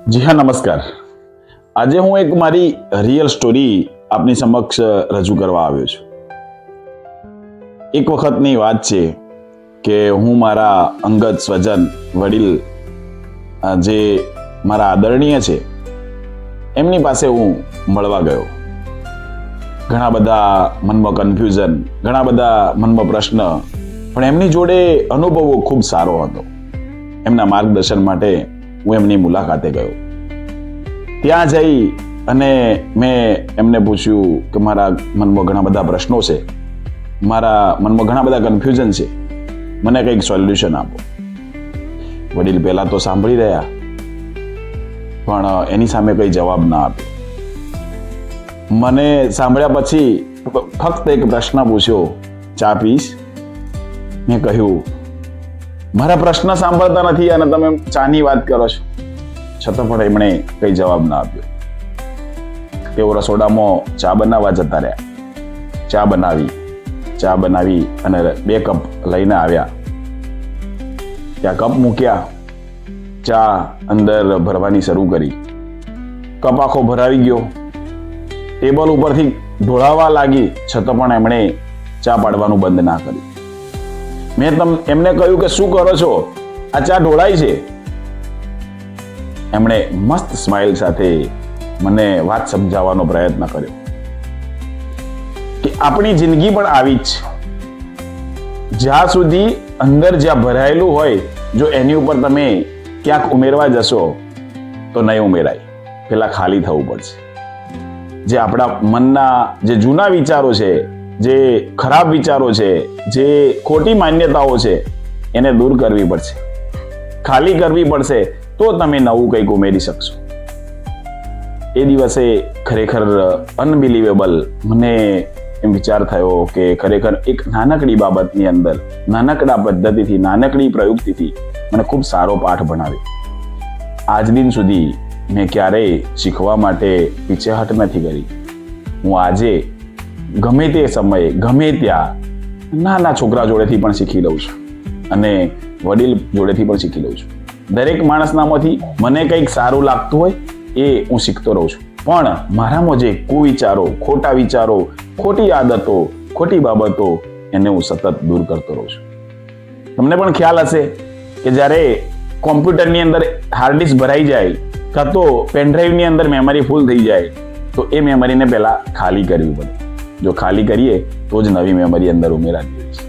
જી હા, નમસ્કાર. આજે હું એક મારી રિયલ સ્ટોરી આપની સમક્ષ રજૂ કરવા આવ્યો છું. એક વખતની વાત છે કે હું મારા અંગત સ્વજન વડીલ જે મારા આદરણીય છે એમની પાસે હું મળવા ગયો. ઘણા બધા મનમાં કન્ફ્યુઝન, ઘણા બધા મનમાં પ્રશ્ન, પણ એમની જોડે અનુભવો ખૂબ સારો હતો. એમના માર્ગદર્શન માટે હું એમની મુલાકાતે ગયો. ત્યાં જઈ અને મેં એમને પૂછ્યું કે મારા મનમાં ઘણા બધા પ્રશ્નો છે, મારા મનમાં ઘણા બધા કન્ફ્યુઝન છે, મને કંઈક સોલ્યુશન આપો. વડીલ પહેલા તો સાંભળી રહ્યા, પણ એની સામે કંઈ જવાબ ના આપ્યો. મને સાંભળ્યા પછી ફક્ત એક પ્રશ્ન પૂછ્યો, ચા પીશ? મેં કહ્યું, મારા પ્રશ્ન સાંભળતા નથી અને તમે ચાની વાત કરો છો. છતાં પણ એમણે કઈ જવાબ ના આપ્યો. તેઓ રસોડામાં ચા બનાવવા જતા રહ્યા. ચા બનાવી અને 2 કપ લઈને આવ્યા. ત્યાં કપ મૂક્યા, ચા અંદર ભરવાની શરૂ કરી. કપ આખો ભરાવી ગયો, ટેબલ ઉપરથી ઢોળાવા લાગી, છતાં પણ એમણે ચા પાડવાનું બંધ ના કર્યું. મેં એમને કહ્યું કે શું કરો છો, આ ચા ઢોળાય છે. એમણે મસ્ત સ્માઇલ સાથે મને વાત સમજાવવાનો પ્રયત્ન કર્યો કે આપણી જિંદગી પણ આવી જ છે. જ્યાં સુધી અંદર જ્યાં ભરાયેલું હોય, જો એની ઉપર તમે ક્યાંક ઉમેરવા જશો તો નહીં ઉમેરાય, પેલા ખાલી થવું પડશે. જે આપણા મનના જે જૂના વિચારો છે, જે ખરાબ વિચારો છે, જે ખોટી માન્યતાઓ છે, એને દૂર કરવી પડશે, ખાલી કરવી પડશે, તો તમે નવું કંઈક ઉમેરી શકશો. એ દિવસે ખરેખર અનબિલીવેબલ મને એમ વિચાર થયો કે ખરેખર એક નાનકડી બાબતની અંદર, નાનકડા પદ્ધતિથી, નાનકડી પ્રયુક્તિથી મને ખૂબ સારો પાઠ ભણાવ્યો. આજ દિન સુધી મેં ક્યારેય શીખવા માટે પીછેહટ નથી કરી. હું આજે ગમે તે સમયે, ગમે ત્યાં નાના છોકરા જોડેથી પણ શીખી લઉં છું અને વડીલ જોડેથી પણ શીખી લઉં છું. દરેક માણસનામાંથી મને કંઈક સારું લાગતું હોય એ હું શીખતો રહું છું. પણ મારામાં જે કુવિચારો, ખોટા વિચારો, ખોટી આદતો, ખોટી બાબતો, એને હું સતત દૂર કરતો રહું છું. તમને પણ ખ્યાલ હશે કે જ્યારે કોમ્પ્યુટરની અંદર હાર્ડ ડિસ્ક ભરાઈ જાય કાં તો પેનડ્રાઈવની અંદર મેમરી ફૂલ થઈ જાય તો એ મેમરીને પહેલા ખાલી કરવી પડે. જો ખાલી કરીએ તો જ નવી મેમરી અંદર ઉમેરાતી હોય છે.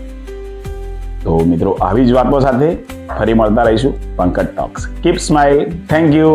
તો મિત્રો, આવી જ વાતો સાથે ફરી મળતા રહીશું Pankaj talks. Keep smile. Thank you.